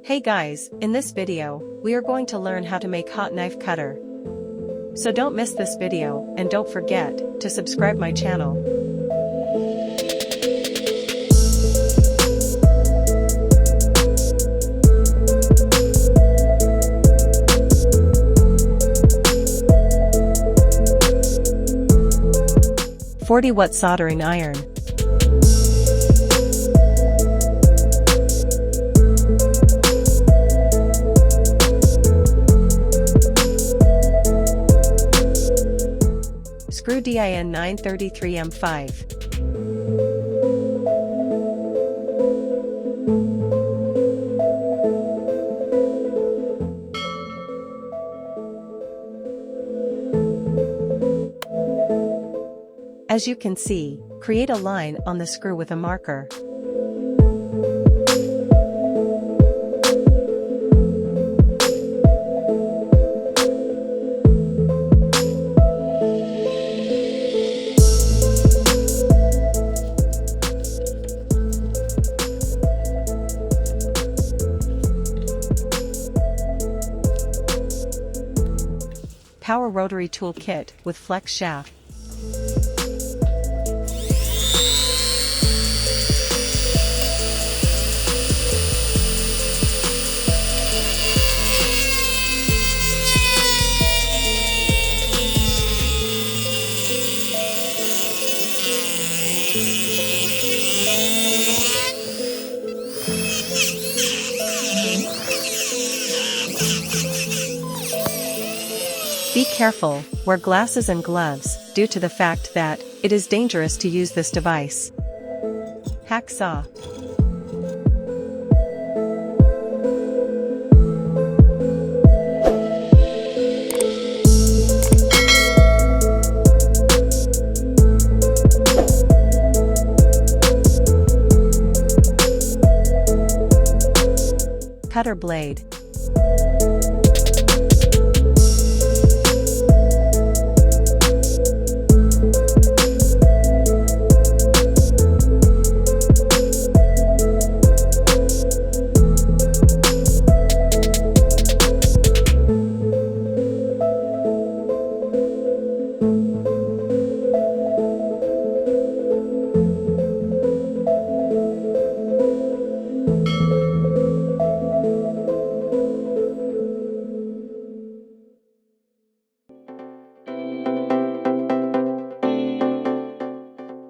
Hey guys, in this video, we are going to learn how to make hot knife cutter. So don't miss this video, and don't forget to subscribe my channel. .40-watt soldering iron. Screw DIN 933M5. As you can see, create a line on the screw with a marker. Power rotary tool kit with flex shaft. Be careful, wear glasses and gloves, due to the fact that it is dangerous to use this device. Hacksaw. Cutter blade.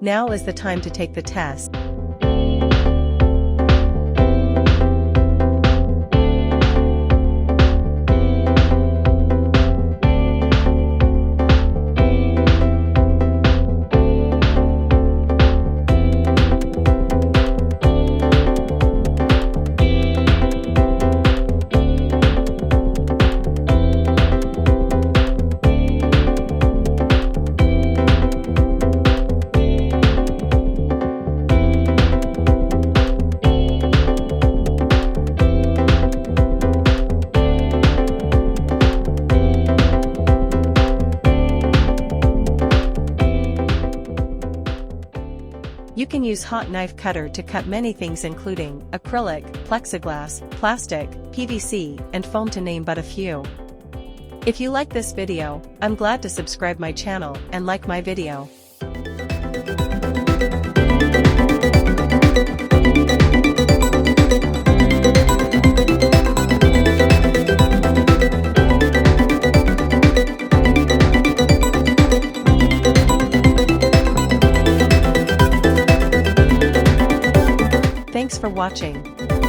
Now is the time to take the test. You can use hot knife cutter to cut many things including acrylic, plexiglass, plastic, PVC, and foam to name but a few. If you like this video, I'm glad to subscribe my channel and like my video. Thanks for watching.